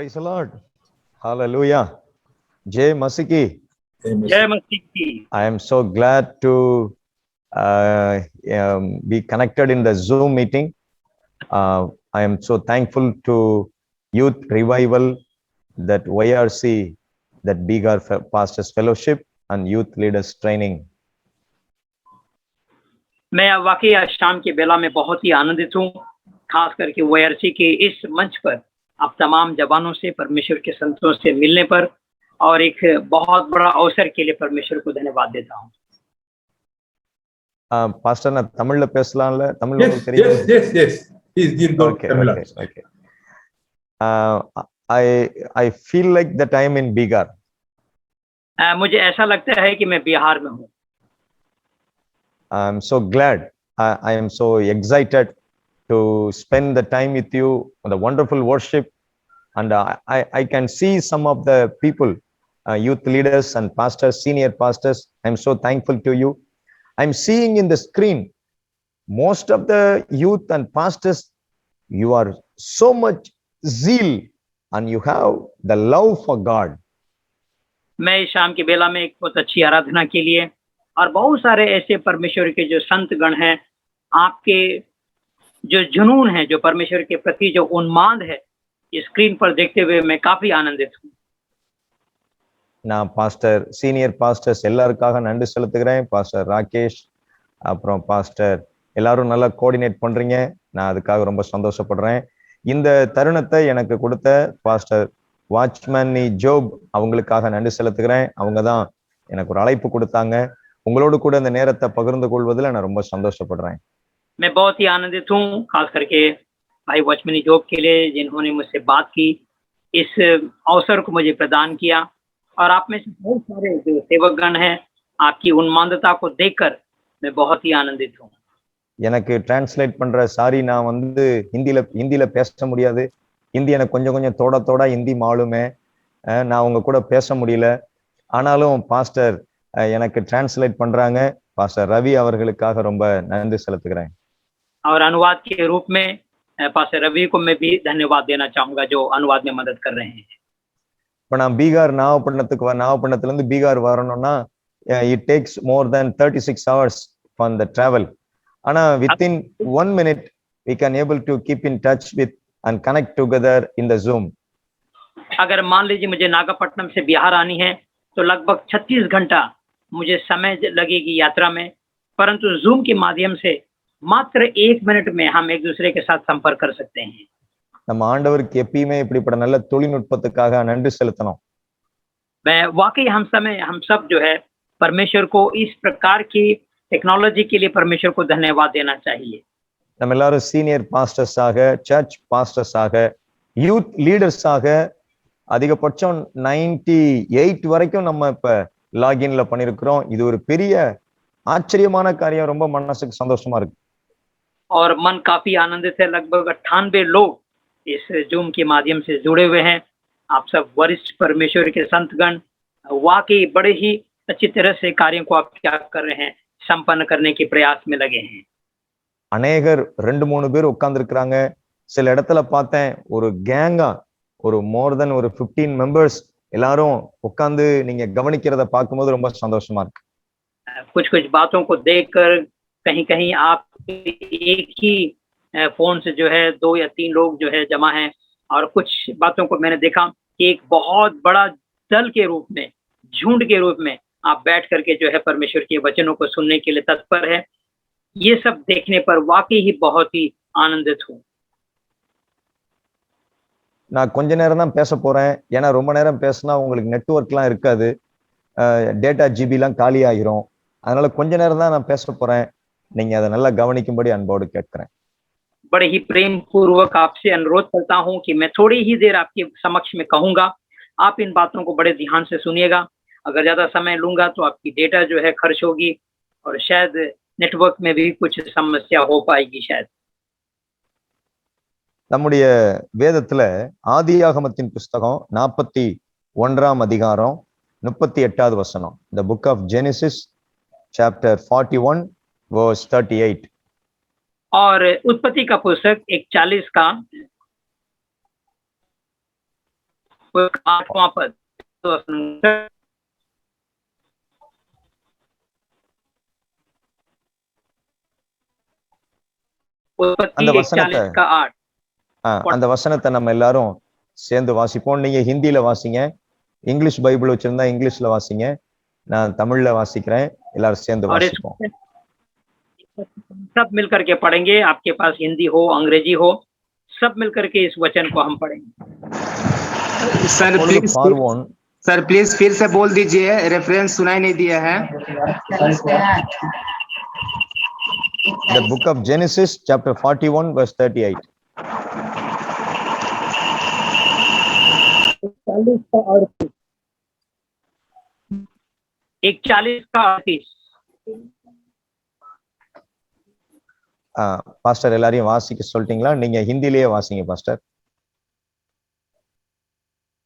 Praise the Lord. Hallelujah. Jay Masiki. जय मसीह की। I am so glad to be connected in the Zoom meeting. I am so thankful to Youth Revival, that YRC, that Bigar Pastors Fellowship and Youth Leaders Training. मैं वाकई आज शाम की बेला में बहुत ही आनंदित हूँ, खास करके वाईआरसी के इस मंच पर आप तमाम जवानों से, परमेश्वर के संतों से मिलने पर, और एक बहुत बड़ा अवसर के लिए परमेश्वर को धन्यवाद देता हूँ। Pastor na Tamil la பேசலாம்ல? Tamil Yes, உங்களுக்கு தெரியும்? yes. He's good. Okay. Tamil. I feel like that I am in Bigar. मुझे ऐसा लगता है कि मैं बिहार में हूँ। I'm so glad. I am so excited to spend the time with you on the wonderful worship. And I can see some of the people, youth leaders and pastors, senior pastors. I'm so thankful to you. I'm seeing in the screen, most of the youth and pastors, you are so much zeal and you have the love for God. मैं इस शाम की बेला में एक बहुत अच्छी आराधना के लिए और बहुत सारे ऐसे परमेश्वर के जो संत गण हैं, आपके जो जुनून है, जो परमेश्वर के प्रति जो उन्माद है, ये स्क्रीन पर देखते हुए मैं काफी आनंदित हूँ। நான் பாஸ்டர் சீனியர் பாஸ்டர்ஸ் எல்லாருக்காக நன்றி செலுத்துகிறேன். பாஸ்டர் ராகேஷ், அப்புறம் பாஸ்டர் எல்லாரும் நல்லா கோஆர்டினேட் பண்றீங்க. நான் அதுக்காக ரொம்ப சந்தோஷப்படுறேன். இந்த தருணத்தை எனக்கு கொடுத்த பாஸ்டர் வாட்ச்மேன் ஜோப் அவங்களுக்காக நன்றி செலுத்துகிறேன். அவங்க தான் எனக்கு ஒரு அழைப்பு கொடுத்தாங்க. உங்களோடு கூட இந்த நேரத்தை பகிர்ந்து கொள்வதில் நான் ரொம்ப சந்தோஷப்படுறேன். मैं बहुत ही आनंदित हूँ, खास करके भाई वॉचमैन जॉब के लिए जिन्होंने मुझसे बात की, इस अवसर को मुझे प्रदान किया, और आप में से बहुत सारे जो सेवकगण हैं, आपकी उन्मादता को देखकर मैं बहुत ही आनंदित हूँ। எனக்கு டிரான்ஸ்லேட் பண்ற சாரி, நான் வந்து ஹிந்தியில பேச முடியாது. ஹிந்தி எனக்கு கொஞ்சம் கொஞ்சம் தோட ஹிந்தி மாலுமே, நான் உங்க கூட பேச முடியல. ஆனாலும் பாஸ்டர் எனக்கு டிரான்ஸ்லேட் பண்றாங்க. பாஸ்டர் ரவி அவர்களுக்காக ரொம்ப நன்றி செலுத்துகிறேன். और अनुवाद के रूप में पास्टर रवि को मैं भी धन्यवाद देना चाहूंगा, जो अनुवाद में मदद कर रहे हैं। இப்போ நான் பீகார் நாகப்பட்டினத்துல இருந்து பீகார் வரணும்னா it takes more than 36 hours on the travel. ஆனா within 1 minute we can able to keep in touch with and connect together in the Zoom. अगर मान लीजिए मुझे नागपट्टनम से बिहार आनी है तो लगभग 36 घंटा मुझे समय लगेगी यात्रा में, परंतु जूम के माध्यम से मात्र 1 मिनट में हम एक दूसरे के साथ संपर्क कर सकते हैं। நம்ம ஆண்டவருக்கு எப்பயுமே இப்படிப்பட்ட நல்ல தொழில்நுட்பத்துக்காக நன்றி செலுத்தணும். मैं वाकई हम सब जो है परमेश्वर को इस प्रकार की टेक्नोलॉजी के लिए परमेश्वर को धन्यवाद देना चाहिए। நம்ம எல்லாரும் சீனியர் பாஸ்டர்ஸ் ஆக, சர்ச் பாஸ்டர்ஸ் ஆக, யூத் லீடர்ஸ் ஆக, அதிகபட்சம் 98 வரைக்கும் நம்ம இப்ப லாகின்ல பண்ணிருக்கிறோம். இது ஒரு பெரிய ஆச்சரியமான காரியம், ரொம்ப மனசுக்கு சந்தோஷமா இருக்கு. और मन काफी आनंदित है। लगभग 98 लोग इस जूम के माध्यम से जुड़े हुए हैं। आप सब वरिष्ठ परमेश्वर के संतगण वाकई बड़े ही अच्छी तरह से कार्यों को आप क्या कर रहे हैं, संपन्न करने के प्रयास में लगे हैं। அநேகர் 2-3 பேர் உட்கார்ந்து இருக்கிறாங்க. சில இடத்துல பார்த்தேன் ஒரு கேங்கா, ஒரு மோர் தென் ஒரு 15 மெம்பர்ஸ் எல்லாரும் உட்கார்ந்து நீங்க கவனிக்கிறத பார்க்கும்போது ரொம்ப சந்தோஷமா இருக்கு. कुछ बातों को देखकर कहीं आप एक ही फोन से जो है 2 या 3 लोग जो है जमा हैं, और कुछ बातों को मैंने देखा कि एक बहुत बड़ा दल के रूप में, झुंड के रूप में आप बैठ करके जो है परमेश्वर के वचनों को सुनने के लिए तत्पर है। ये सब देखने पर वाकई ही बहुत ही आनंदित हूँ। நான் கொஞ்ச நேரம் தான் பேச போறேன், ஏன்னா ரொம்ப நேரம் பேசினா உங்களுக்கு நெட்வொர்க்லாம் இருக்காது, டேட்டா ஜிபிலாம் காலி ஆகிரும். அதனால கொஞ்ச நேரம் தான் நான் பேச போறேன். நீங்க அதை நல்லா கவனிக்கும்படி அன்போடு கேட்கிறேன். बड़े ही प्रेम पूर्वक आपसे अनुरोध करता हूं कि मैं थोड़ी ही देर आपके समक्ष में कहूंगा, आप इन बातों को बड़े ध्यान से सुनिएगा। अगर ज्यादा समय लूंगा तो आपकी डेटा जो है खर्च होगी, और शायद नेटवर्क में भी कुछ समस्या हो पाएगी शायद। நம்முடைய வேதத்துல ஆதியாகமத்தின் புஸ்தகம் 41ஆம் அதிகாரம் 38வது வசனம், the book of Genesis chapter 41 verse 38. और उत्पत्ति का पुस्तक 41 का वो 8वां पद तो उत्पत्ति அந்த வசனத்தை 41 का 8 அந்த வசனத்தை நம்ம எல்லாரும் சேர்ந்து வாசிப்போம். நீங்க ஹிந்தியில வாசிங்க, இங்கிலீஷ் பைபிள் வச்சிருந்தா இங்கிலீஷ்ல வாசிங்க, நான் தமிழ்ல வாசிக்கிறேன், எல்லாரும் சேர்ந்து और வாசிப்போம். सब मिलकर के पढ़ेंगे। आपके पास हिंदी हो अंग्रेजी हो, सब मिलकर के इस वचन को हम पढ़ेंगे। सर அப்பொழுது प्लीज பார்வோன் सर प्लीज फिर से बोल दीजिए, रेफरेंस सुनाई नहीं दिया है। the book of Genesis chapter 41 verse 38. 40 का 38 41 का 38 பாஸ்டர் எல்லாரையும் வாசிக்க சொல்லிட்டீங்களா? நீங்க ஹிந்திலேயே வாசிங்க பாஸ்டர்.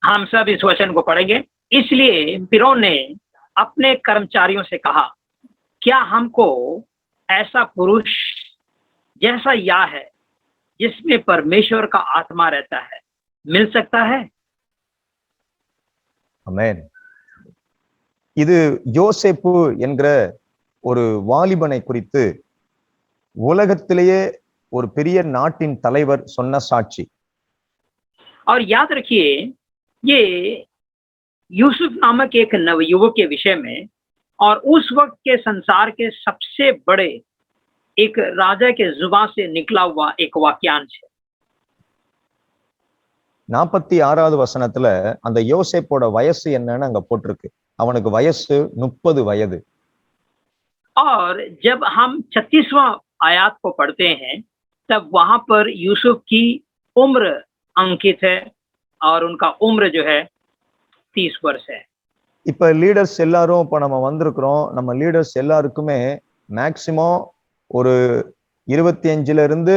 हम सब इस वचन को पढ़ेंगे। इसलिए फिरौन ने अपने कर्मचारियों से कहा, क्या हमको ऐसा पुरुष जैसा या है जिसमें परमेश्वर का आत्मा रहता है मिल सकता है? ஆமென். இது யோசேப்பு என்கிற ஒரு வாலிபனை குறித்து உலகத்திலேயே ஒரு பெரிய நாட்டின் தலைவர் சொன்ன சாட்சி. और याद रखिए, ये यूसुफ नामक एक नवयुवक के विषय में और उस वक्त के संसार के सबसे बड़े एक राजा के जुबान से निकला हुआ एक वाक्यांश है। 46வது வசனத்துல அந்த யோசேப்போட வயசு என்னன்னு அங்க போட்டிருக்கு. அவனுக்கு வயசு 30 வயது. और जब हम 36वां आयत को पढ़ते हैं तब वहां पर यूसुफ की उम्र अंकित है और उनका उम्र जो है 30 वर्ष है। இப்ப லீடர்ஸ் எல்லாரும் இப்ப நம்ம வந்திருக்கிறோம். நம்ம லீடர்ஸ் எல்லாருக்குமே மேக்சிமம் ஒரு 25ல இருந்து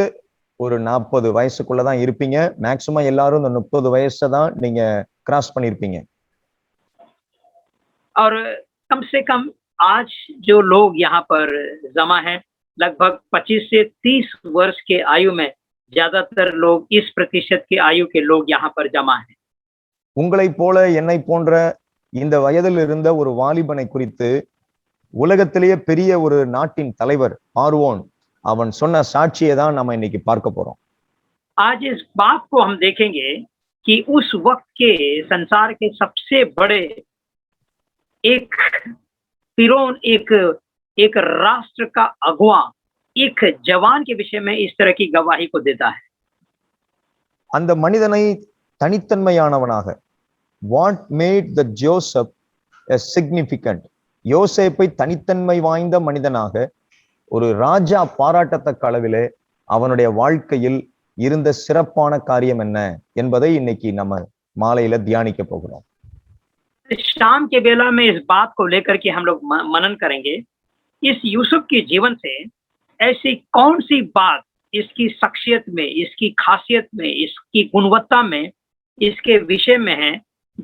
ஒரு 40 வயசுக்குள்ளதான் இருப்பீங்க. மேக்சிமம் எல்லாரும் இந்த 30 வயசை தான் நீங்க கிராஸ் பண்ணிருப்பீங்க. और कम से कम आज जो लोग यहाँ पर जमा हैं, लगभग 25 से 30 वर्ष के आयु में ज्यादातर लोग इस प्रतिशत की आयु के लोग यहाँ पर जमा हैं। உங்களை போல என்னை போன்ற இந்த வயதில் இருந்த ஒரு வாலிபனை குறித்து உலகத்திலேயே பெரிய ஒரு நாட்டின் தலைவர் பார்வோன் அவன் சொன்ன சாட்சியை தான் நம்ம இன்னைக்கு பார்க்க போறோம். आज इस बात को हम देखेंगे कि उस वक्त के संसार के सबसे बड़े एक फिरौन, एक राष्ट्र का अगुवा, एक जवान के विषय में इस तरह की गवाही को देता है। அந்த மனிதனை தனித்தன்மையானவனாக, what made the Joseph a significant, யோசேப்பை தனித்தன்மை வாய்ந்த மனிதனாக ஒரு ராஜா பாராட்டத்தக்க அளவிலே அவனுடைய வாழ்க்கையில் இருந்த சிறப்பான காரியம் என்ன என்பதை இன்னைக்கு நம்ம மாலையில தியானிக்க போகிறோம். शाम के बेला में इस बात को लेकर के हम लोग मनन करेंगे। इस यूसुफ के जीवन से ऐसी कौन सी बात इसकी शख्सियत में, इसकी खासियत में, इसकी गुणवत्ता में, इसके विषय में है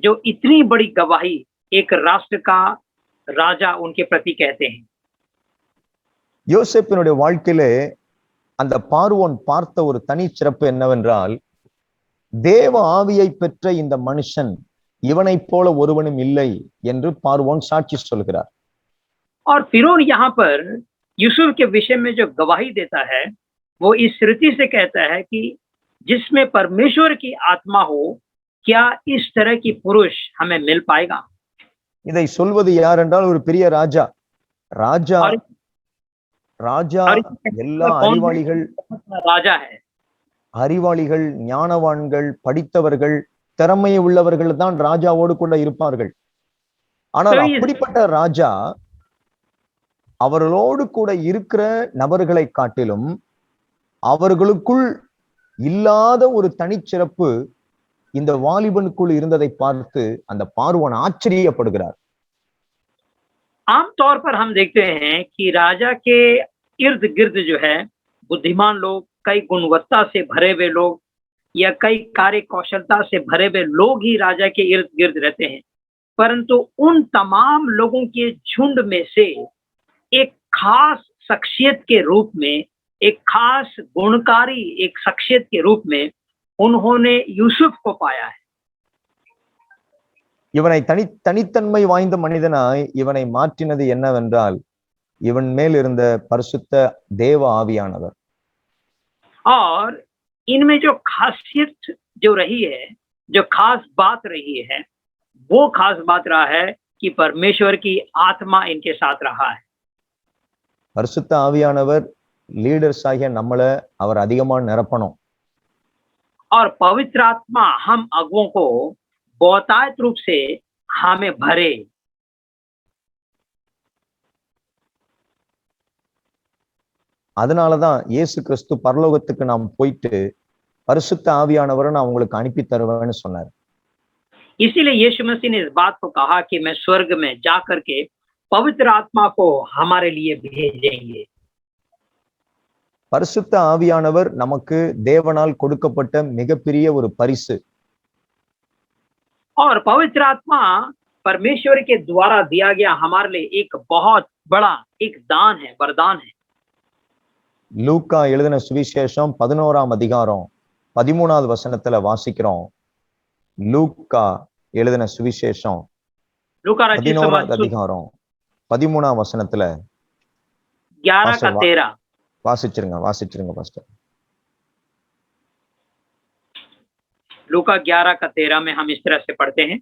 जो इतनी बड़ी गवाही एक राष्ट्र का राजा उनके प्रति कहते हैं। யோசேப்பினுடைய வாழ்க்கையிலே அந்த பார்வோன் பார்த்த ஒரு தனி சிறப்பு என்னவென்றால், தேவ ஆவியை பெற்ற இந்த மனுஷன் இவனை போல ஒருவனும் இல்லை என்று பார்வோன் சாட்சி சொல்கிறார். और फिरौन यहाँ पर यूसुफ के विषय में जो गवाही देता है वो इस रीति से कहता है कि जिसमें परमेश्वर की आत्मा हो, क्या इस तरह की पुरुष हमें मिल पाएगा? இதை சொல்வது யார் என்றால் ஒரு பெரிய ராஜா. ராஜா ராஜா எல்லா அறிவாளிகள், राजा है, அறிவாளிகள், ஞானவான்கள், படித்தவர்கள், திறமை உள்ளவர்கள் தான் ராஜாவோடு கூட இருப்பார்கள். ஆனால் அப்படிப்பட்ட ராஜா அவர்களோடு கூட இருக்கிற நபர்களை காட்டிலும் அவர்களுக்குள் இல்லாத ஒரு தனிச்சிறப்பு இந்த வாலிபனுக்குள் இருந்ததை பார்த்து அந்த பார்வோன் ஆச்சரியப்படுகிறார். आमतौर पर हम देखते हैं कि राजा के इर्द गिर्द जो है बुद्धिमान लोग, कई गुणवत्ता से भरे हुए लोग या कई कार्य कौशलता से भरे हुए लोग ही राजा के इर्द गिर्द रहते हैं, परंतु उन तमाम लोगों के झुंड में से एक खास शख्सियत के रूप में, एक खास गुणकारी एक शख्सियत के रूप में उन्होंने यूसुफ को पाया है। இவனை தனித்தன்மை வாய்ந்த மனிதனாய் இவனை மாற்றினது என்னவென்றால் இவன் மேல் இருந்த பரிசுத்த தேவ ஆவியானவர். और इनमें जो खासियत जो रही है, जो खास बात रही है, वो खास बात रहा है कि परमेश्वर की आत्मा इनके साथ रहा है. பரிசுத்த ஆவியானவர் லீடர்ஸ் ஆகிய நம்மள அவர் அதிகமா நிரப்பணும். और पवित्र आत्मा हम अगुओं को बहुतायत रूप से हमें भरे. அதனாலதான் இயேசு கிறிஸ்து பரலோகத்துக்கு நாம் போயிட்டு பரிசுத்த ஆவியானவரை நான் உங்களுக்கு அனுப்பி தருவேன்னு சொன்னார். इसीलिए यीशु मसीह ने इस बात को कहा कि मैं स्वर्ग में जाकर के पवित्र आत्मा को हमारे लिए भेजेंगे. பரிசுத்த ஆவியானவர் நமக்கு தேவனால் கொடுக்கப்பட்ட மிகப்பெரிய ஒரு பரிசு. और पवित्र आत्मा परमेश्वर के द्वारा दिया गया हमारे लिए एक बहुत बड़ा एक दान है, वरदान है. லூக்கா எழுதின சுவிசேஷம் 11ஆம் அதிகாரம் 13வது வசனத்துல வாசிக்கிறோம். லூக்கா எழுதின சுவிசேஷம் लूका रचित 11வது அதிகாரம் 13ஆம் வசனத்துல 11 का 13. வாசிச்சிருங்க பாஸ்டர். लूका 11 का 13 में हम इस तरह से पढ़ते हैं.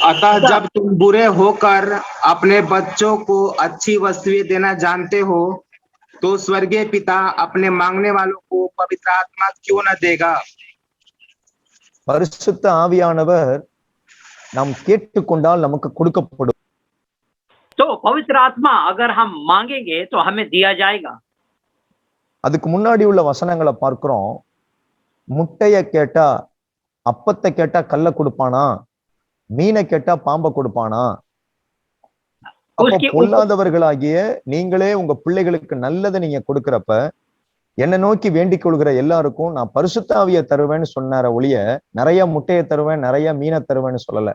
अतः जब तुम बुरे होकर अपने बच्चों को अच्छी वस्तुएं देना जानते हो तो स्वर्गीय पिता अपने मांगने वालों को पवित्र आत्मा क्यों न देगा. பரிசுத்த ஆவியானவர் நாம் கேட்டுக்கொண்டால் நமக்கு கொடுக்கப்படும். तो पवित्र आत्मा अगर हम मांगेंगे तो हमें दिया जाएगा. அதுக்கு முன்னாடி உள்ள வசனங்களை பார்க்கிறோம். முட்டைய கேட்டா அப்பத்தை கேட்டா கல்ல கொடுப்பானா, மீனை கேட்டா பாம்பை கொடுப்பானா? அப்ப பொல்லாதவர்களாகிய நீங்களே உங்க பிள்ளைகளுக்கு நல்லதை நீங்க கொடுக்கிறப்ப என்னை நோக்கி வேண்டிக் கொள்கிற எல்லாருக்கும் நான் பரிசுத்த ஆவியை தருவேன்னு சொன்னார ஒழிய நிறைய முட்டையை தருவேன் நிறைய மீனை தருவேன்னு சொல்லல.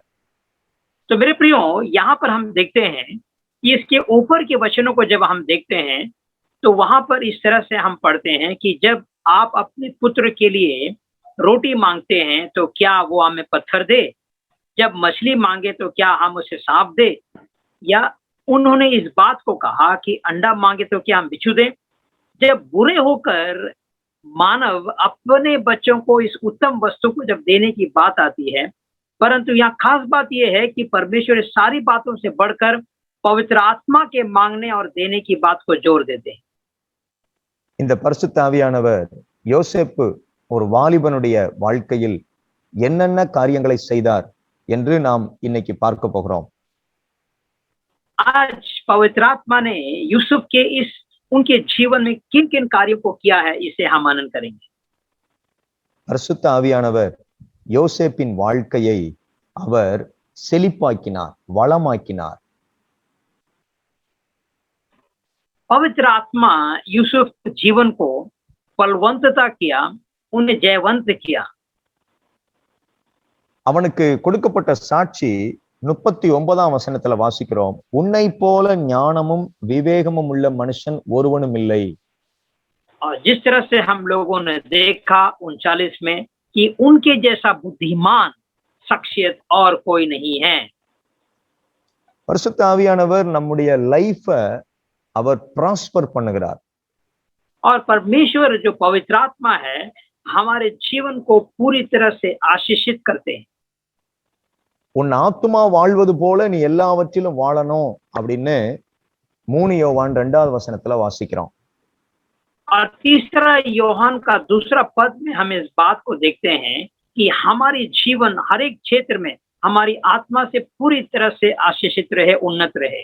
तो मेरे प्रियो, यहाँ पर हम देखते हैं कि इसके ऊपर के वचनों को जब हम देखते हैं तो वहां पर इस तरह से हम पढ़ते हैं कि जब आप अपने पुत्र के लिए रोटी मांगते हैं तो क्या वो हमें पत्थर दे, जब मछली मांगे तो क्या हम उसे सांप दे, या उन्होंने इस बात को कहा कि अंडा मांगे तो क्या हम बिच्छू दें. जब बुरे होकर मानव अपने बच्चों को इस उत्तम वस्तु को जब देने की बात आती है, परंतु यहाँ खास बात यह है कि परमेश्वर सारी बातों से बढ़कर पवित्र आत्मा के मांगने और देने की बात को जोर देते हैं. இந்த பரிசுத்த ஆவியானவர் யோசேப்பு ஒரு வாலிபனுடைய வாழ்க்கையில் என்னென்ன காரியங்களை செய்தார் என்று நாம் இன்னைக்கு பார்க்க போகிறோம். आज पवित्र आत्मा ने यूसुफ के इस उनके जीवन में किन किन कार्यों को किया है, इसे हम मनन करेंगे. பரிசுத்த ஆவியானவர் யோசேப்பின் வாழ்க்கையை அவர் செழிப்பாக்கினார், வளமாக்கினார். पवित्र आत्मा यूसुफ के जीवन को फलवंतता किया, उन्हें जयवंत किया. அவனுக்கு கொடுக்கப்பட்ட சாட்சி 39ஆம் வசனத்துல வாசிக்கிறோம். உன்னை போல ஞானமும் விவேகமும் உள்ள மனுஷன் ஒருவனும் இல்லை. और जिस तरह से हम लोगों ने देखा 39 में कि उनके जैसा बुद्धिमान शख्सियत और कोई नहीं है. பரிசுத்த ஆவியானவர் நம்முடைய லைஃப அவர் ப்ராஸ்பர் பண்ணுகிறார். और परमेश्वर जो पवित्र आत्मा है हमारे जीवन को पूरी तरह से आशीषित करते हैं. உன் ஆத்துமா வாழ்வது போல நீ எல்லாவற்றிலும் வாழணும் அப்படின்னு 3 யோவான் 2வது வசனத்துல வாசிக்கிறோம். और तीसरा योहान का दूसरा पद में हम इस बात को देखते हैं कि हमारी जीवन हर एक क्षेत्र में हमारी आत्मा से पूरी तरह से आशीषित रहे, उन्नत रहे.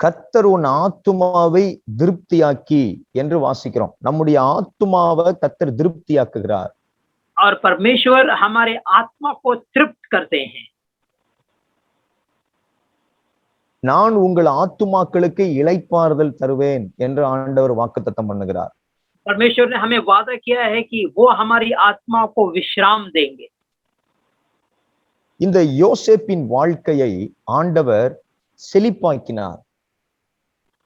கர்த்தர் உன் ஆத்துமாவை திருப்தியாக்கி என்று வாசிக்கிறோம். நம்முடைய ஆத்துமாவை கர்த்தர் திருப்தியாக்குகிறார். और परमेश्वर हमारे आत्मा को तृप्त करते हैं. நான் உங்கள் ஆத்துமாக்களுக்கு இளைப்பாறுதல் தருவேன் என்று ஆண்டவர் வாக்குத்தத்தம் பண்ணுகிறார். परमेश्वर ने हमें वादा किया है कि वो हमारी आत्मा को विश्राम देंगे. இந்த யோசேப்பின் வாழ்க்கையை ஆண்டவர் செழிப்பாக்கினார்.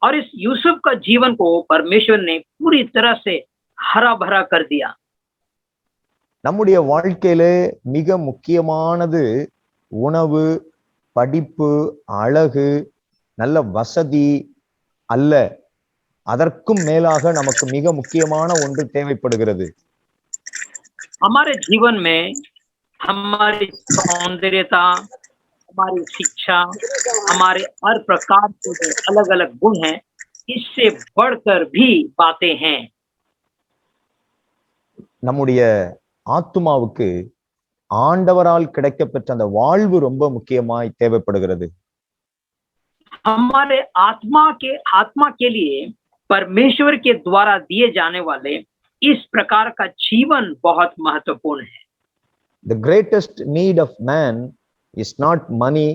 और इस यूसुफ का जीवन को परमेश्वर ने पूरी तरह से हरा भरा कर दिया। நம்முடைய வாழ்க்கையில மிக முக்கியமானது உணவு, படிப்பு, அழகு, நல்ல வசதி அல்ல. அதற்கும் மேலாக நமக்கு மிக முக்கியமான ஒன்று தேவைப்படுகிறது. हमारे जीवन में हमारी सौंदर्यता, हमारी शिक्षा, हमारे हर प्रकार के जो अलग अलग गुण हैं, इससे बढ़कर भी बातें हैं। நம்முடைய ஆத்துமாவுக்கு ஆண்டவரால் கிடைக்கப்பெற்ற அந்த வாழ்வு ரொம்ப முக்கியமாய் தேவைப்படுகிறது. हमारे आत्मा के लिए परमेश्वर के द्वारा दिए जाने वाले इस प्रकार का जीवन बहुत महत्वपूर्ण है। The greatest need of man is not money,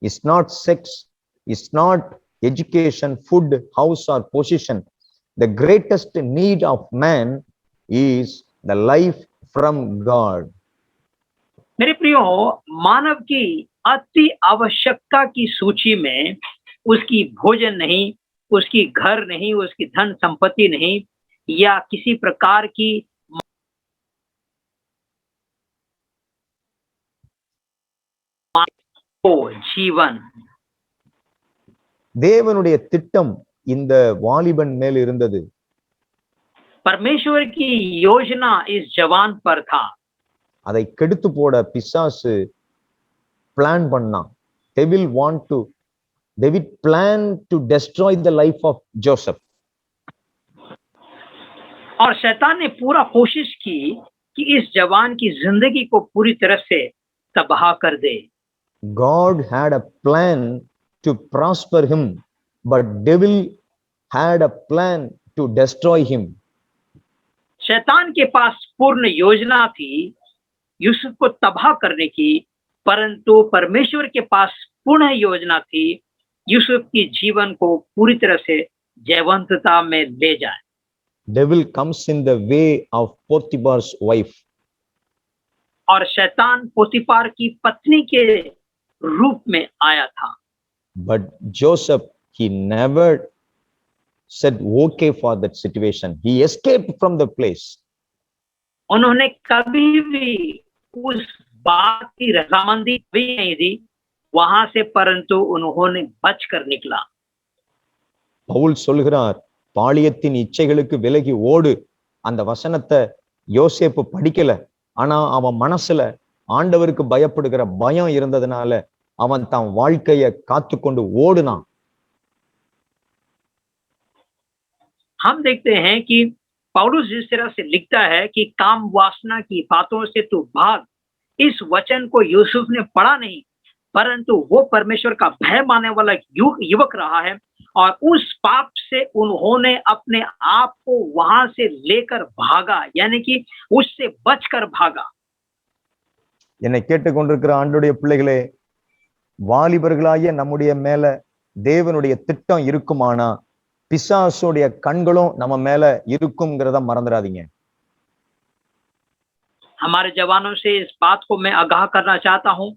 is not sex, is not education, food, house or position. The greatest need of man is the life from God. मेरे प्रियो, मानव की अति आवश्यकता की सूची में उसकी भोजन नहीं, उसकी घर नहीं, उसकी धन संपत्ति नहीं, या किसी प्रकार की जीवन। தேவனுடைய திட்டம் இந்த வாலிபன் மேல் இருந்தது. परमेश्वर की योजना इस जवान पर था। அதை கெடுத்து போட பிசாசு பிளான் பண்ணான். David planned to destroy the life of Joseph. और शैतान ने पूरा कोशिश की कि इस जवान की जिंदगी को पूरी तरह से तबाह कर दे। God had a plan to prosper him, but devil had a plan to destroy him. शैतान के पास पूर्ण योजना थी यूसुफ को तबाह करने की, परंतु परमेश्वर के पास पूर्ण योजना थी यूसुफ की जीवन को पूरी तरह से जयवंतता में ले जाए। Devil comes in the way of Potiphar's wife. और शैतान पोतीफार की पत्नी के रूप में आया था। But Joseph, he never said okay for that situation. He escaped from the place. उन्होंने कभी भी उस बात की रजामंदी भी नहीं दी वहां से, परंतु उन्होंने बचकर निकला। பவுல் சொல்கிறார், பாலியத்தின் இச்சைகளுக்கு விலகி ஓடு. அந்த வசனத்தை யோசேப்பு படிக்கல. ஆனா அவன் மனசுல ஆண்டவருக்கு பயப்படுகிற பயம் இருந்ததுனால அவன் தன் வாழ்க்கைய காத்துக்கொண்டு ஓடுனான். हम देखते हैं कि पौलुस जिस तरह से लिखता है कि काम वासना की बातों से तू भाग, इस वचन को यूसुफ ने पढ़ा नहीं, परंतु वो परमेश्वर का भय मानने वाला युवक रहा है और उस पाप से उन्होंने अपने आप को वहां से लेकर भागा, यानी कि उससे बचकर भागा। என்னை கேட்டுக்கொண்டிருக்கிற ஆண்டவருடைய பிள்ளைகளே, வாலிபர்களாகிய நம்முடைய மேல தேவனுடைய திட்டம் இருக்குமானா பிசாசுடைய கண்களும் நம்ம மேல இருக்கும்ங்கிறத மறந்துடாதீங்க. हमारे जवानों से इस बात को मैं आगाह करना चाहता हूं,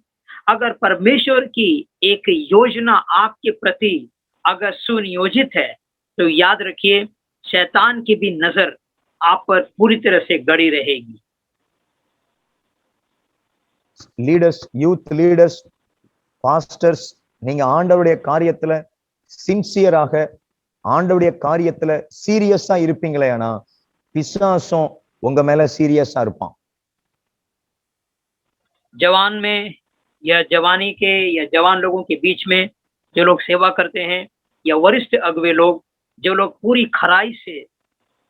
अगर परमेश्वर की एक योजना आपके प्रति अगर सुनियोजित है तो याद रखिए शैतान की भी नजर आप पर पूरी तरह से गड़ी रहेगी। லீடர்ஸ், யூத் லீடர்ஸ், பாஸ்டர்ஸ், நீங்க ஆண்டவருடைய காரியத்துல சின்சியராக ஆண்டவருடைய காரியத்துல சீரியஸா இருப்பீங்களே, ஆனா பிசாசும் உங்க மேல சீரியஸா இருப்பான். जवान में या जवानी के या जवान लोगों के बीच में जो लोग सेवा करते हैं या वरिष्ठ अगुवे लोग, जो लोग पूरी खराई से,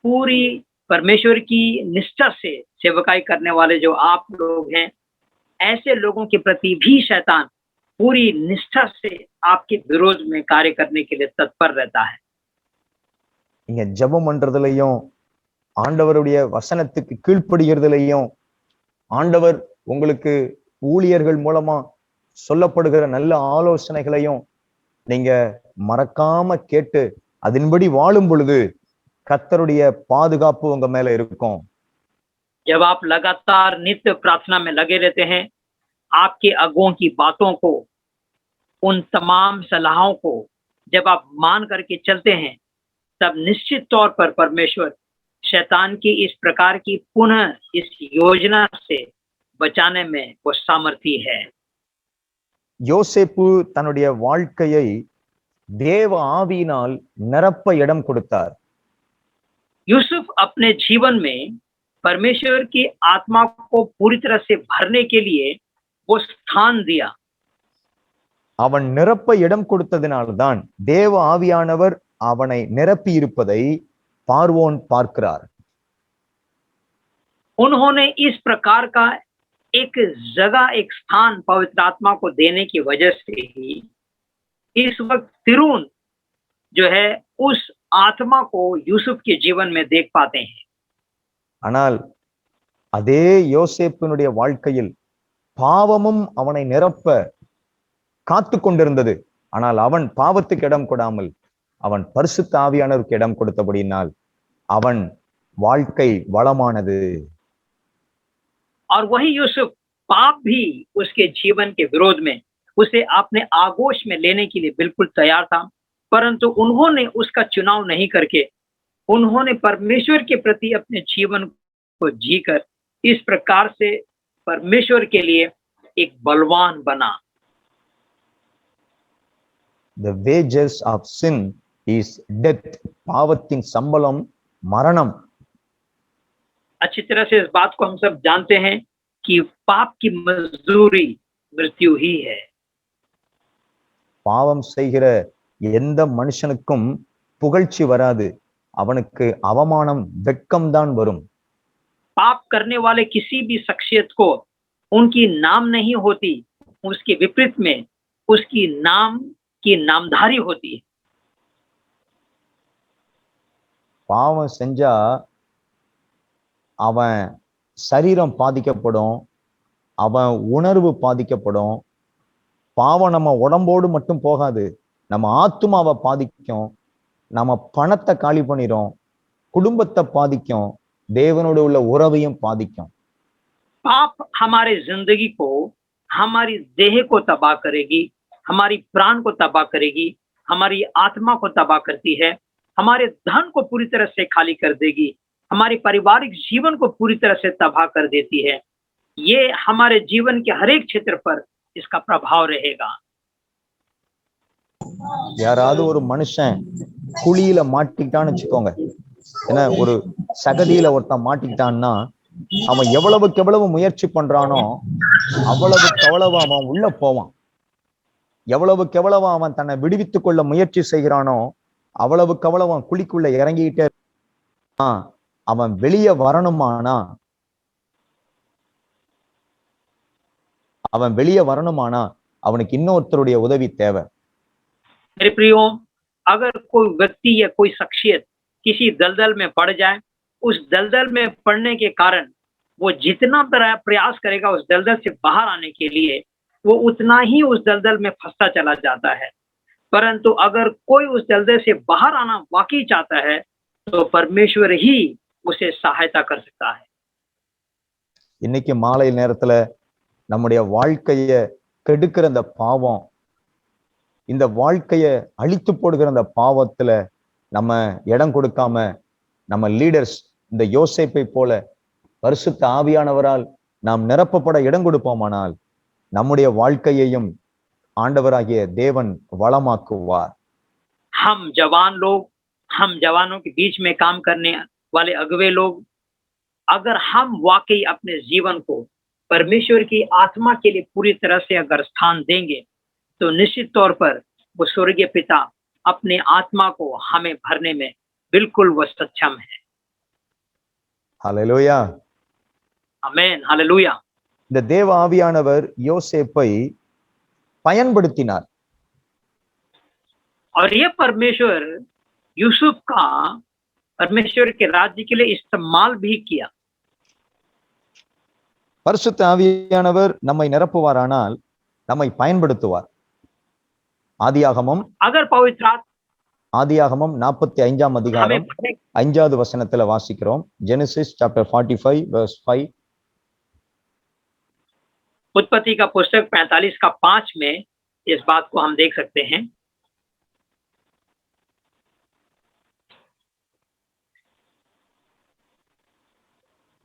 पूरी परमेश्वर की निष्ठा से सेवकाई करने वाले जो आप लोग हैं, ऐसे लोगों के प्रति भी शैतान पूरी निष्ठा से आपके विरोध में कार्य करने के लिए तत्पर रहता है। நீங்க ஜெபம் பண்றதுலயும் ஆண்டவருடைய வசனத்துக்கு கீழ்ப்படுகிறதுலயும் ஆண்டவர் உங்களுக்கு ஊழியர்கள் மூலமா சொல்லப்படுகிற நல்ல ஆலோசனைகளையும் நீங்க மறக்காம கேட்டு அதன்படி வாழும் பொழுது கர்த்தருடைய பாதுகாப்பு உங்க மேல இருக்கும். जब आप लगातार नित्य प्रार्थना में लगे रहते हैं, आपके अगुओं की बातों को, उन तमाम सलाहों को जब आप मान करके चलते हैं, तब निश्चित तौर पर परमेश्वर शैतान की इस प्रकार की पुनः इस योजना से बचाने में वो सामर्थी है। யோசேப்பு தன்னுடைய வாழ்க்கையை தேவ ஆவியினால் நிரப்ப இடம் கொடுத்தார். यूसुफ अपने जीवन में परमेश्वर की आत्मा को पूरी तरह से भरने के लिए वो स्थान दिया। அவன் நிரப்ப இடம் கொடுத்ததினால்தான் தேவ ஆவியானவர் அவனை நிரப்பி இருப்பதை பார்வோன் பார்க்கிறார். उन्होंने इस प्रकार का एक जगह, एक स्थान पवित्र आत्मा को देने की वजह से ही इस वक्त फिरौन जो है उस आत्मा को यूसुफ के जीवन में देख पाते हैं। ஆனால் அதே யோசேப்பினுடைய வாழ்க்கையில் பாவமும் அவனை நிரப்ப காத்து கொண்டிருந்தது. ஆனால் அவன் பாவத்துக்கு இடம் கொடாமல் அவன் பரிசுத்த ஆவியானவருக்கு இடம் கொடுத்தபடியினால் அவன் வாழ்க்கை வளமானது. और वही यूसुफ पाप भी उसके जीवन के विरोध में उसे अपने आगोश में लेने के लिए बिल्कुल तैयार था, परंतु उन्होंने उसका चुनाव नहीं करके उन्होंने परमेश्वर के प्रति अपने जीवन को जीकर इस प्रकार से परमेश्वर के लिए एक बलवान बना। The wages of sin is death. பாவத்தின் சம்பளம் மரணம். अच्छी तरह से इस बात को हम सब जानते हैं कि पाप की मजदूरी मृत्यु ही है। பாவம் செய்கிற எந்த மனுஷனுக்கும் புகழ்ச்சி வராது, அவனுக்கு அவமானம் வெட்கம்தான் வரும். पाप करने वाले किसी भी शख्सियत को उनकी नाम नहीं होती, उसके विपरीत में उसकी नाम की नामधारी होती है। பாவம் செஞ்சா அவன் சரீரம் பாதிக்கப்படும், அவன் உணர்வு பாதிக்கப்படும். பாவம் நம்ம உடம்போடு மட்டும் போகாது, நம்ம ஆத்துமாவை பாதிக்கும், நம்ம பணத்தை காலி பண்ணிரும், குடும்பத்தை பாதிக்கும், தேவனோடு உள்ள உறவையும் பாதிக்கும். पाप हमारे जिंदगी को, हमारी देह को तबाह करेगी, हमारी प्राण को तबाह करेगी, हमारी आत्मा को तबाह करती है, हमारे धन को पूरी तरह से खाली कर देगी, हमारे पारिवारिक जीवन को पूरी तरह से तबाह कर देती है। ये हमारे जीवन के हर एक क्षेत्र पर इसका प्रभाव रहेगा। யாராவது ஒரு மனுஷன் குழியில மாட்டிக்கிட்டான்னு வச்சுக்கோங்க, ஏன்னா ஒரு சகதியில ஒருத்தன் மாட்டிக்கிட்டான்னா அவன் எவ்வளவுக்கு எவ்வளவு முயற்சி பண்றானோ அவ்வளவுக்கு அவ்வளவு அவன் உள்ள போவான். எவ்வளவுக்கு எவ்வளவு அவன் தன்னை விடுவித்துக் கொள்ள முயற்சி செய்கிறானோ அவ்வளவுக்கு அவ்வளவு அவன் குழிக்குள்ள இறங்கிட்டே அவன் வெளியே வரணுமானா அவனுக்கு இன்னொருத்தருடைய உதவி தேவை. मेरे प्रियो, अगर कोई व्यक्ति या कोई शख्सियत किसी दलदल में पड़ जाए, उस दलदल में पड़ने के कारण वो जितना प्रयास करेगा उस दलदल से बाहर आने के लिए, वो उतना ही उस दलदल में फंसता चला जाता है। परंतु अगर कोई उस दलदल से बाहर आना वाकई चाहता है तो परमेश्वर ही उसे सहायता कर सकता है। இன்னைக்கு மாலை நேரத்துல நம்முடைய வாழ்க்கைய கெடுக்கிற அந்த பாவம், இந்த வாழ்க்கைய அழித்து போடுகிற அந்த பாவத்துல நம்ம இடம் கொடுக்காம நம்ம லீடர்ஸ் இந்த யோசேப்பை போல பரிசுத்த ஆவியானவரால் நாம் நிரப்பப்பட இடம் கொடுப்போமானால் நம்முடைய வாழ்க்கையையும் ஆண்டவராகிய தேவன் வளமாக்குவார். हम जवान लोग, हम जवानों के बीच में काम करने वाले अगुवे लोग, अगर हम वाकई अपने जीवन को परमेश्वर की आत्मा के लिए पूरी तरह से अगर स्थान देंगे तो निश्चित तौर पर वो स्वर्गीय पिता अपने आत्मा को हमें भरने में बिल्कुल वो सक्षम है। ஹல்லேலூயா. आमेन, हालेलुया। இந்த தேவ ஆவியானவர் யோசேப்பை பயன்படுத்தினார். और ये परमेश्वर यूसुफ का परमेश्वर के राज्य के लिए इस्तेमाल भी किया। பரிசுத்த ஆவியானவர் நம்மை நிரப்புவாரானால் நம்மை பயன்படுத்துவார். ஆதியாகமம் अगर पवित्र ஆதியாகமம் 45ஆம் அதிகாரம் हमें 5வது வசனத்துல வாசிக்கிறோம். Genesis chapter 45 verse 5. उत्पत्ति का पुस्तक 45 का 5 में इस बात को हम देख सकते हैं।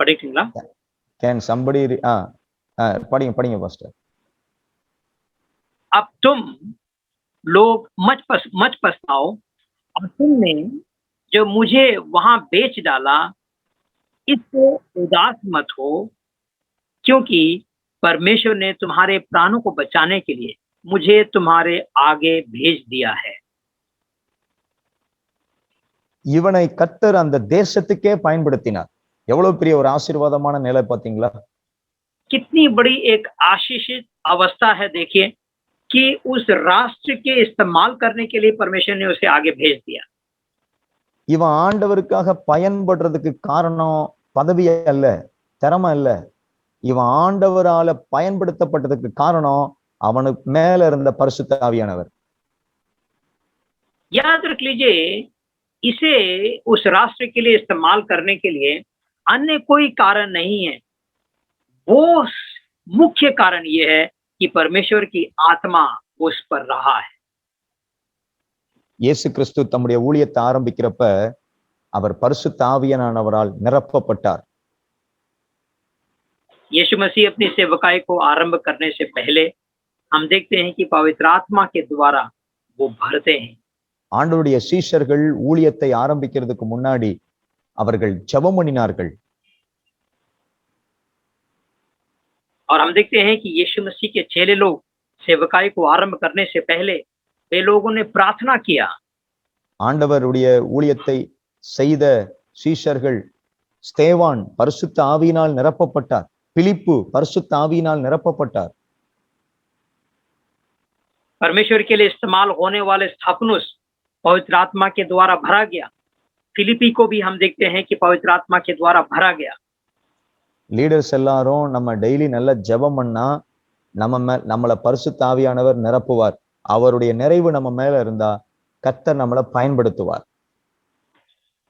படிக்கிறீங்களா? Can somebody படிங்க pastor. अब तुम लोग मत पछताओ और तुमने जो मुझे वहां बेच डाला इससे उदास मत हो, क्योंकि परमेश्वर ने तुम्हारे प्राणों को बचाने के लिए मुझे तुम्हारे आगे भेज दिया है। இவனை கர்த்தர் அந்த தேசத்துக்கே பயன்படுத்தினார். எவ்வளவு பெரிய ஒரு ஆசீர்வாதமான நிலை பாத்தீங்களா? कितनी बड़ी एक आशीषित अवस्था है, देखिए कि उस राष्ट्र के इस्तेमाल करने के लिए परमेश्वर ने उसे आगे भेज दिया। இவன் ஆண்டவருக்காக பயன்படுறதுக்கு காரணம் பதவி அல்ல, திறமை இல்ல. இவன் ஆண்டவரால பயன்படுத்தப்பட்டதுக்கு காரணம் அவனுக்கு மேல இருந்த பரிசுத்த ஆவியானவர். याद रख लीजिए, इसे उस राष्ट्र के लिए इस्तेमाल करने के लिए अन्य कोई कारण नहीं है। वो मुख्य कारण ये है कि परमेश्वर की आत्मा उस पर रहा है। இயேசு கிறிஸ்து தம்முடைய ஊழியத்தை ஆரம்பிக்கிறப்ப அவர் பரிசுத்த ஆவியானவரால் நிரப்பப்பட்டார். यीशु मसीह अपनी सेवकाई को आरंभ करने से पहले हम देखते हैं कि पवित्र आत्मा के द्वारा वो भरते हैं। ஆண்டவருடைய சீஷர்கள் ஊழியத்தை ஆரம்பிக்கிறதுக்கு முன்னாடி அவர்கள் ஜெபம் பண்ணினார்கள். और हम देखते हैं कि यीशु मसीह के चेले लोग सेवकाई को आरंभ करने से पहले वे लोगों ने प्रार्थना किया। ஆண்டவருடைய ஊழியத்தை செய்த சீஷர்கள் ஸ்தேவான் பரிசுத்த ஆவியினால் நிரப்பப்பட்டார். பிலிப்பு பரிசுத்த ஆவியினால் நிரப்பப்பட்டார். परमेश्वर के लिए इस्तेमाल होने वाले स्थिफनुस पवित्र आत्मा के द्वारा भरा गया। फिलिपी को भी हम देखते हैं कि पवित्र आत्मा के द्वारा भरा गया। லீடர்ஸ் எல்லாரும் நம்ம டெய்லி நல்ல ஜெபம் பண்ணா நம்மள பரிசுத்த ஆவியானவர் நிரப்புவார். அவருடைய நிறைவு நம்ம மேல இருந்தா கர்த்தர் நம்மளை பயன்படுத்துவார்.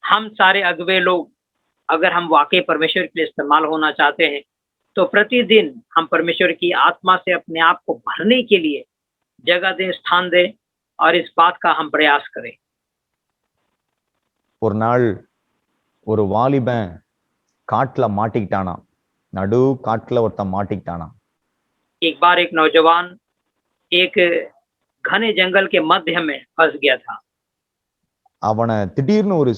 हम सारे अगुवे लोग अगर हम वाकई परमेश्वर के लिए इस्तेमाल होना चाहते हैं तो प्रतिदिन हम परमेश्वर की आत्मा से अपने आप को भरने के लिए जगह दें, स्थान दें और इस बात का हम प्रयास करें। ஒரு நாள் ஒரு வாலிபன் காட்டுல மாட்டிக்கிட்டானா, நடு காட்டுல ஒருத்தன் மாட்டிக்கிட்டானா. एक बार एक नौजवान एक घने जंगल के मध्य में फंस गया था। அவனை திடீர்னு ஒரு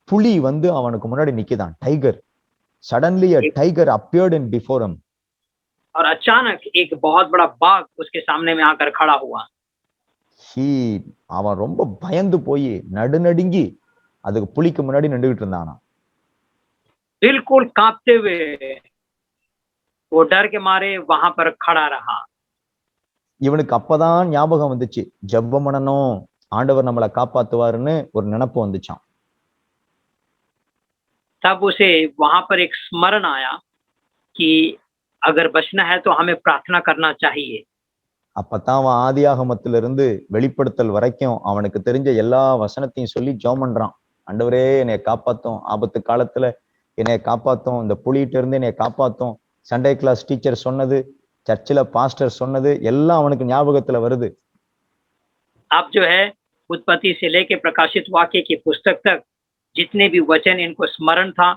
புலி வந்து அவனுக்கு முன்னாடி நிக்குதான், tiger. Suddenly a tiger appeared in before him. और अचानक एक बहुत बड़ा बाघ उसके सामने में आकर खड़ा हुआ। அவன் ரொம்ப பயந்து போய் நடுநடுங்கி அதுக்கு புலிக்கு முன்னாடி நின்றுகிட்டு இருந்தானா. बिल्कुल कांपते हुए वो डर के मारे वहां पर खड़ा रहा। இவனுக்கு அப்பதான் ஞாபகம் வந்துச்சு, ஜெபம் பண்ணணும், ஆண்டவர் நம்மளை காப்பாத்துவாருன்னு ஒரு நினைப்பு வந்துச்சான். तब उसे वहां पर एक स्मरण आया कि अगर बचना है तो हमें प्रार्थना करना चाहिए। அப்பதான் அவன் ஆதியாகமத்திலிருந்து வெளிப்படுத்தல் வரைக்கும் அவனுக்கு தெரிஞ்ச எல்லா வசனத்தையும் சொல்லி ஜெபம் பண்றான். ஆண்டவரே என்னை காப்பாத்தும், ஆபத்து காலத்துல என்னை காப்பாத்தும், இந்த புலிகிட்ட இருந்து என்னை காப்பாத்தும். சண்டே கிளாஸ் டீச்சர் சொன்னது, சர்ச்சில் பாஸ்டர் சொன்னது எல்லாம் அவனுக்கு ஞாபகத்துல வருது. अब जो है उत्पत्ति से लेके प्रकाशित वाक्य की पुस्तक तक जितने भी वचन इनको स्मरण था,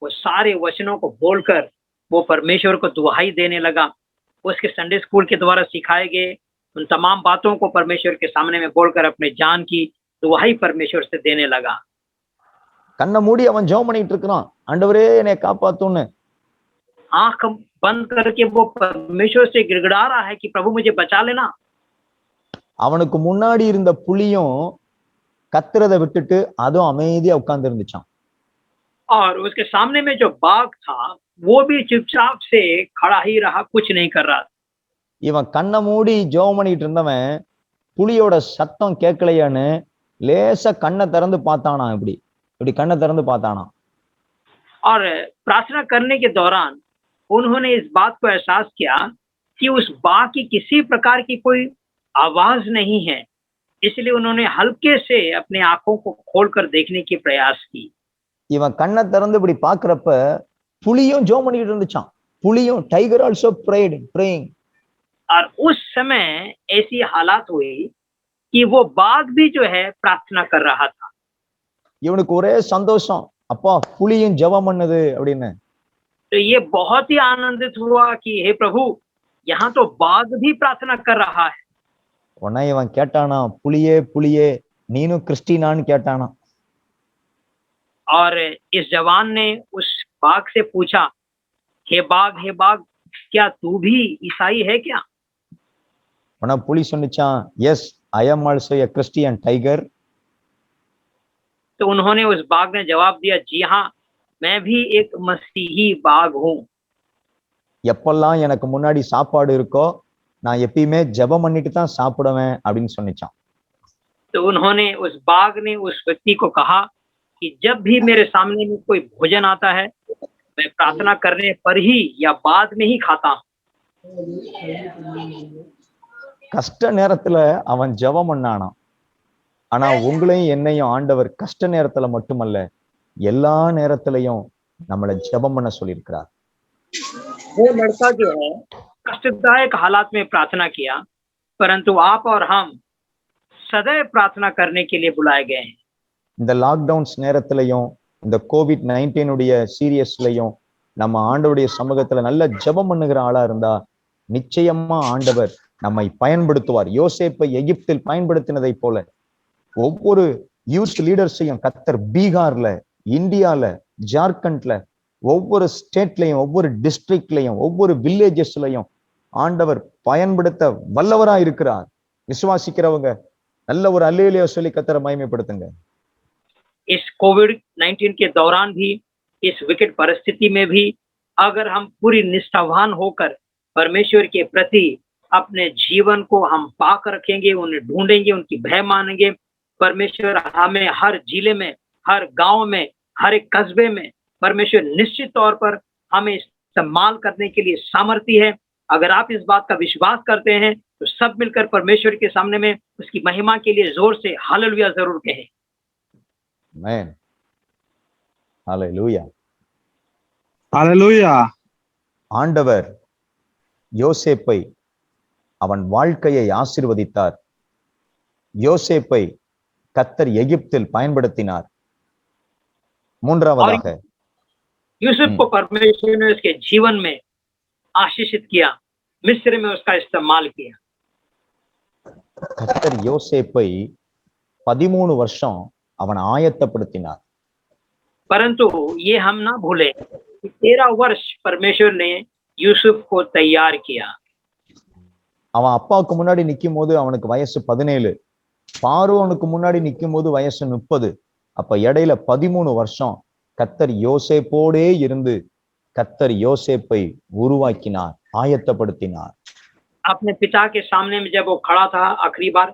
वो सारे वचनों को बोलकर वो परमेश्वर को दुहाई देने लगा। उसके संडे स्कूल के द्वारा सिखाए गए उन तमाम बातों को परमेश्वर के सामने में बोलकर अपने जान की दुहाई परमेश्वर से देने लगा। கண்ணை மூடி அவன் ஜெபம் பண்ணிட்டு இருக்கிறான், ஆண்டவரே என்னை காப்பாத்தும்னு. आंख बंद करके वो परमेश्वर से गिड़गिड़ा रहा है कि प्रभु मुझे बचा लेना। அவனுக்கு முன்னாடி இருந்த புலியும் கத்துறதை விட்டுட்டு அதுவும் அமைதியா உட்கார்ந்து இருந்துச்சான். और उसके सामने में जो बाघ था वो भी चुपचाप से खड़ा ही रहा, कुछ नहीं कर रहा। இவன் கண்ணை மூடி ஜெபம் பண்ணிட்டு இருந்தவன் புலியோட சத்தம் கேட்கலையான்னு லேசா கண்ணை திறந்து பார்த்தானா, இப்படி இப்படி கண்ணை திறந்து பார்த்தானா. और प्रार्थना करने के दौरान उन्होंने इस बात को एहसास किया कि उस बाघ की किसी प्रकार की कोई आवाज नहीं है, इसलिए उन्होंने हल्के से अपने आंखों को खोलकर देखने की प्रयास की। இவன் கண்ணை திறந்து இப்படி பாக்குறப்ப புலியும் ஜெபம் பண்ணிட்டு இருந்துச்சான். புலியும், டைகர் ஆல்சோ praying. और उस समय ऐसी हालात हुई कि वो बाघ भी जो है प्रार्थना कर रहा था। இவனுக்கு ஒரே சந்தோஷம், அப்பா புலியும் ஜெபம் பண்ணுது அப்படின்னு. तो ये बहुत ही आनंदित हुआ कि हे प्रभु, यहाँ तो बाघ भी प्रार्थना कर रहा है। உடனே இவன் கேட்டானா, புலியே புலியே நீனும் கிறிஸ்டினான்னு கேட்டானா. और इस जवान ने उस बाघ से पूछा, हे बाघ, क्या तू भी ईसाई है क्या? உடனே புலி சொன்னிச்சான், yes I am also a Christian tiger. तो उन्होंने उस बाघ ने जवाब दिया, जी हाँ, मैं भी एक मसीही बाघ हूँ। எப்பெல்லாம் எனக்கு முன்னாடி சாப்பாடு இருக்கோ நான் எப்பயுமே ஜெபம் பண்ணிட்டு தான் சாப்பிடுவேன் அப்படின்னு சொன்னிச்சான். तो उन्होंने उस बाघ ने उस व्यक्ति को कहा कि जब भी मेरे सामने में कोई भोजन आता है, मैं प्रार्थना करने पर ही या बाद में ही खाता हूँ। கஷ்ட நேரத்துல அவன் ஜெபம் பண்ணானாம். ஆனா உங்களையும் என்னையும் ஆண்டவர் கஷ்ட நேரத்துல மட்டுமல்ல, எல்லா நேரத்திலையும் நம்மளை ஜெபம் பண்ண சொல்லியிருக்கிறார். वो लड़का जो है कष्टदायक हालात में प्रार्थना किया, परंतु आप और हम सदैव प्रार्थना करने के लिए बुलाए गए हैं। இந்த லாக்டவுன்ஸ் நேரத்திலையும் இந்த COVID-19 உடைய சீரியஸ்லயும் நம்ம ஆண்டவருடைய சமூகத்துல நல்ல ஜெபம் பண்ணுகிற ஆளா இருந்தா நிச்சயமா ஆண்டவர் நம்மை பயன்படுத்துவார். யோசேப்பை எகிப்தில் பயன்படுத்தினதை போல ஒவ்வொரு யூத் லீடர்ஸையும் கர்த்தர் பீகார்ல, இந்தியால, ஜார்க்கண்ட்ல, ஒவ்வொரு ஸ்டேட்லயும், ஒவ்வொரு டிஸ்ட்ரிக்ட்லயும், ஒவ்வொரு வில்லேஜஸ்லயும் ஆண்டவர் பயன்படுத்த வல்லவரா இருக்கிறார். விசுவாசிக்கிறவங்க நல்ல ஒரு அல்லேலூயா சொல்லி கர்த்தரை மகிமைப்படுத்துங்க. इस कोविड-19 के दौरान भी, इस विकट परिस्थिति में भी, अगर हम पूरी निष्ठावान होकर परमेश्वर के प्रति अपने जीवन को हम पाक रखेंगे, उन्हें ढूंढेंगे, उनकी भय मानेंगे, परमेश्वर हमें हर जिले में, हर गांव में, हर एक कस्बे में परमेश्वर निश्चित तौर पर हमें इस्तेमाल करने के लिए सामर्थ्य है। अगर आप इस बात का विश्वास करते हैं तो सब मिलकर परमेश्वर के सामने में उसकी महिमा के लिए जोर से हालेलुया जरूर कहें। ஆமென். ஹalleluya. हालेलुया। ஆண்டவர் யோசேப்பை அவன் வாழ்க்கையை ஆசீர்வதித்தார். யோசேப்பை கர்த்தர் எகிப்தில் பயன்படுத்தினார். மூன்றாவதாக यूसुफ को परमेश्वर ने उसके जीवन में आशीषित किया, मिस्र में उसका इस्तेमाल किया। கர்த்தர் யோசேப்பை 13 வருஷம் அவன் ஆயத்தப்படுத்தினார். परंतु ये हम ना भूले कि 13 वर्ष परमेश्वर ने यूसुफ को तैयार किया। அவன் அப்பாவுக்கு முன்னாடி நிக்கும் போது அவனுக்கு வயசு 17, பார்வோனுக்கு முன்னாடி நிக்கும் போது வயசு 30. அப்ப இடையில 13 வருஷம் கர்த்தர் யோசேப்போடே இருந்து கர்த்தர் யோசேப்பை உருவாக்கினார், ஆயத்தப்படுத்தினார். अपने पिता के सामने में जब वो खड़ा था आखिरी बार,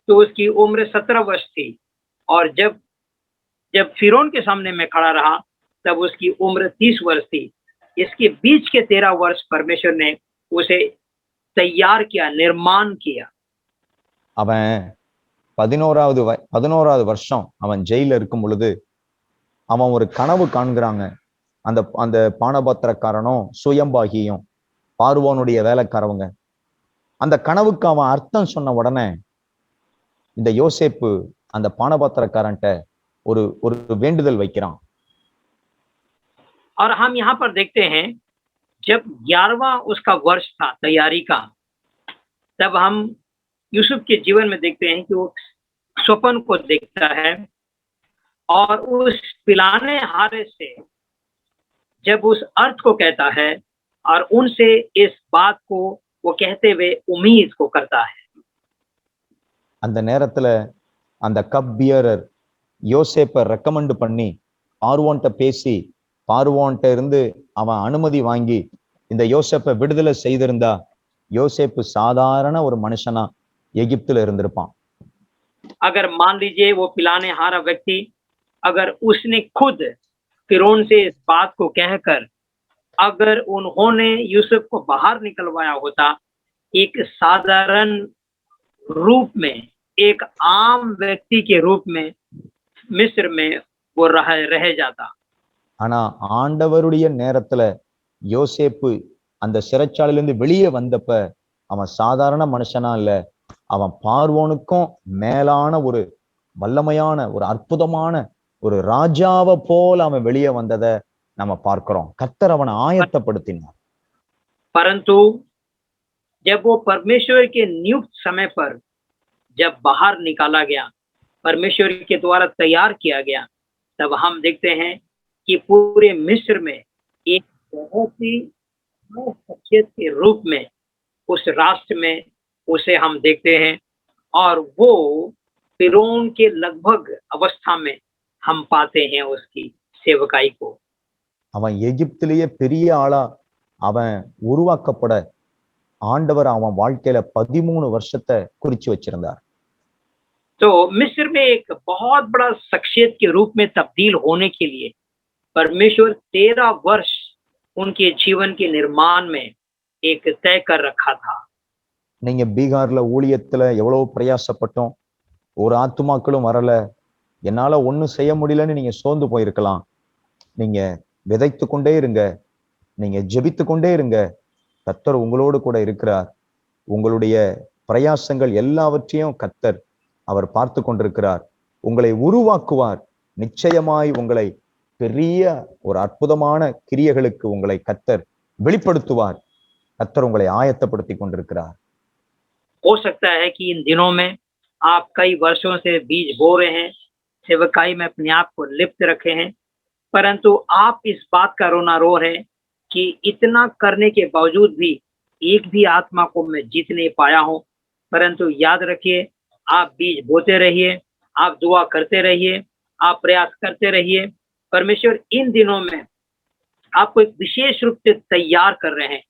तो उसकी उम्र 17 वर्ष थी, और जब फिरौन के सामने में खड़ा रहा तब उसकी उम्र 30 वर्ष थी। इसके बीच के 13 वर्ष परमेश्वर ने उसे तैयार किया, निर्माण किया। அவன் 11வது வருஷம் அவன் ஜெயில இருக்கும் பொழுது அவன் ஒரு கனவு காண்கிறாங்க. அந்த பானபாத்திரக்காரனும் சுயம்பாகியும் பார்வோனுடைய வேலைக்காரவங்க அந்த கனவுக்கு அவன் அர்த்தம் சொன்ன உடனே இந்த யோசேப்பு அந்த பானபாத்திரக்காரன்ட்ட ஒரு வேண்டுதல் வைக்கிறான். और हम यहाँ पर देखते हैं जब 11वां उसका वर्ष था तैयारी का, तब हम यूसुफ के जीवन में देखते हैं कि वो स्वप्न को देखता है, और उस पिलाने हारे से जब उस अर्थ को कहता है और उनसे इस बात को वो कहते हुए उम्मीद को करता है। அந்த நேரத்துல அந்த கப் பியரர் யோசேப்பை ரெக்கமெண்ட் பண்ணி பார்வோன்ட்ட பேசி பார்வோன்ட்ட இருந்து அவன் அனுமதி வாங்கி இந்த யோசேப்பை விடுதலை செய்திருந்தா யோசேப்பு சாதாரண ஒரு மனுஷனா எகிப்துல இருந்திருப்பான். अगर मान लीजिए वो पिलाने हारा व्यक्ति, अगर उसने खुद फिरौन से इस बात को कहकर अगर उन्होंने यूसुफ को बाहर निकलवाया होता, एक साधारण रूप में, एक आम व्यक्ति के रूप में मिस्र में वो रह जाता। ஆனா ஆண்டவருடைய நேரத்துல யோசேப்பு அந்த சிறைச்சாலையிலிருந்து வெளியே வந்தப்ப அவன் சாதாரண மனுஷனா இல்ல, அவன் பார்வோனுக்கும் மேலான ஒரு வல்லமையான ஒரு அற்புதமான ஒரு ராஜாவை போல அவன் வெளியே வந்ததை நம்ம பார்க்கிறோம். கர்த்தர் அவனை ஆயத்தப்படுத்தினார். परंतु जब वो परमेश्वर के नियुक्त समय पर जब बाहर निकाला गया, परमेश्वर के द्वारा तैयार किया गया, तब हम देखते हैं कि पूरे मिस्र में एक बहुत ही शख्सियत के रूप में उस राष्ट्र में उसे हम देखते हैं, और वो फिरौन के लगभग अवस्था में हम पाते हैं उसकी सेवकाई को। அவன் எகிப்திலேயே பெரிய ஆளா அவன் உருவாக்கப்பட ஆண்டவர் அவன் வாழ்க்கையில 13 வருஷத்தை குறிச்சு வச்சிருந்தார். तो मिस्र में एक बहुत बड़ा शख्सियत के रूप में तब्दील होने के लिए परमेश्वर 13 वर्ष उनके जीवन के निर्माण में एक तय कर रखा था। நீங்க பீகார்ல ஊழியத்துல எவ்வளவு பிரயாசப்பட்டோம், ஒரு ஆத்துமாக்களும் வரல, என்னால ஒண்ணும் செய்ய முடியலன்னு நீங்க சோர்ந்து போயிருக்கலாம். நீங்க விதைத்து கொண்டே இருங்க, நீங்க ஜெபித்து கொண்டே இருங்க. கர்த்தர் உங்களோடு கூட இருக்கிறார். உங்களுடைய பிரயாசங்கள் எல்லாவற்றையும் கர்த்தர் அவர் பார்த்து கொண்டிருக்கிறார். உங்களை உருவாக்குவார். நிச்சயமாய் உங்களை பெரிய ஒரு அற்புதமான கிரியைகளுக்கு உங்களை கர்த்தர் வெளிப்படுத்துவார். கர்த்தர் உங்களை ஆயத்தப்படுத்தி கொண்டிருக்கிறார். हो सकता है कि इन दिनों में आप कई वर्षों से बीज बो रहे हैं, सेवकाई में अपने आप को लिप्त रखे हैं, परंतु आप इस बात का रोना रो रहे हैं कि इतना करने के बावजूद भी एक भी आत्मा को मैं जीत नहीं पाया हूं। परंतु याद रखिए, आप बीज बोते रहिए, आप दुआ करते रहिए, आप प्रयास करते रहिए। परमेश्वर इन दिनों में आपको एक विशेष रूप से तैयार कर रहे हैं।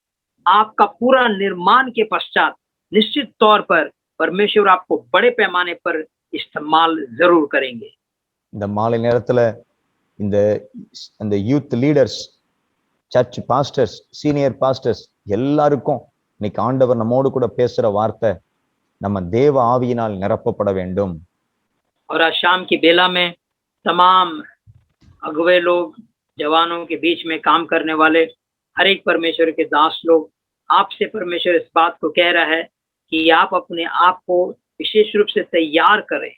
आपका पूरा निर्माण के पश्चात निश्चित तौर पर परमेश्वर आपको बड़े पैमाने पर इस्तेमाल जरूर करेंगे। இந்த மாலை நேரத்துல இந்த youth leaders, church pastors, senior pastors எல்லாருக்கும் இன்னைக்கு ஆண்டவர் நம்மோடு கூட பேசுற வார்த்தை, நம்ம தேவ ஆவியினால் நிரப்பப்பட வேண்டும். और आज शाम की बेला में तमाम अगुवे लोग, जवानों के बीच में काम करने वाले हर एक परमेश्वर के दास लोग, आपसे परमेश्वर इस बात को कह रहा है कि आप अपने आप को विशेष रूप से तैयार करें।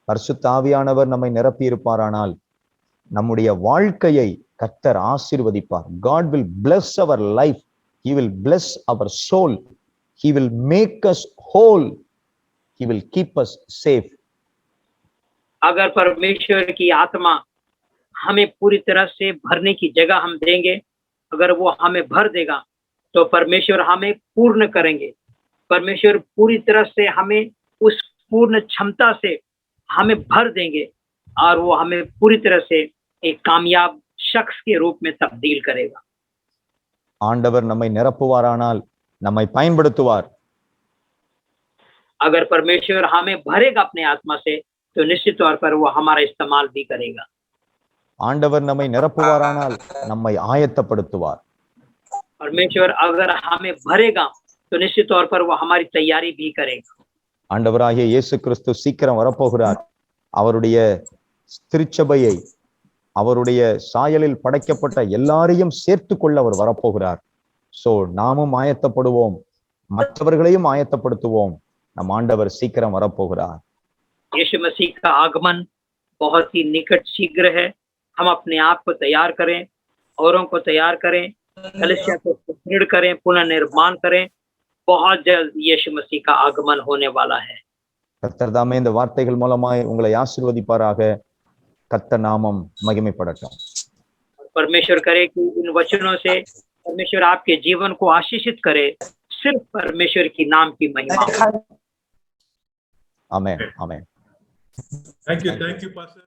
பரிசுத்த ஆவியானவர் நம்மை நிரப்பி இருப்பாரானால் நம்முடைய வாழ்க்கையை கர்த்தர் ஆசீர்வதிப்பார். God will bless our life. He will bless our soul. He will make us whole. He will keep us safe. अगर परमेश्वर की आत्मा हमें पूरी तरह से भरने की जगह हम देंगे, अगर वो हमें भर देगा तो परमेश्वर हमें पूर्ण करेंगे। परमेश्वर पूरी तरह से हमें उस पूर्ण क्षमता से हमें भर देंगे और वो हमें पूरी तरह से एक कामयाब शख्स के रूप में तब्दील करेगा। ஆண்டவர் நம்மை நிரப்புவாரானால் நம்மை பயன்படுத்துவார். अगर परमेश्वर हमें भरेगा अपने आत्मा से तो निश्चित तौर पर वो हमारा इस्तेमाल भी करेगा। ஆண்டவர் நம்மை நிரப்புவாரானால் நம்மை ஆயத்தப்படுத்துவார். परमेश्वर अगर हमें भरेगा तो निश्चित तौर पर वो हमारी तैयारी भी करेगा। ஆண்டவராகிய இயேசு கிறிஸ்து சீக்கிரம் வரப்போகிறார். அவருடைய திருச்சபையை, அவருடைய சாயலில் படைக்கப்பட்ட எல்லாரையும் சேர்த்து கொள்ள அவர் வரப்போகிறார். சோ நாமும் ஆயத்தப்படுவோம், மற்றவர்களையும் ஆயத்தப்படுத்துவோம். நம் ஆண்டவர் சீக்கிரம் வரப்போகிறார். यीशु मसीह का आगमन बहुत ही निकट शीघ्र है। हम अपने आप को तैयार करें, औरों को तैयार करें, कलीसिया को सुदृढ़ करें, पुनर्निर्माण करें। बहुत जल्द यीशु मसीह का आगमन होने वाला है। கர்த்தர் தாமே இந்த வார்த்தைகள் மூலமாய் உங்களை ஆசீர்வதிப்பாராக. கர்த்தர் நாமம் மகிமைப்படட்டும். परमेश्वर करे कि इन वचनों से परमेश्वर आपके जीवन को आशीषित करे। सिर्फ परमेश्वर की नाम की महिमा। आमेन, आमेन. Thank you, Pastor.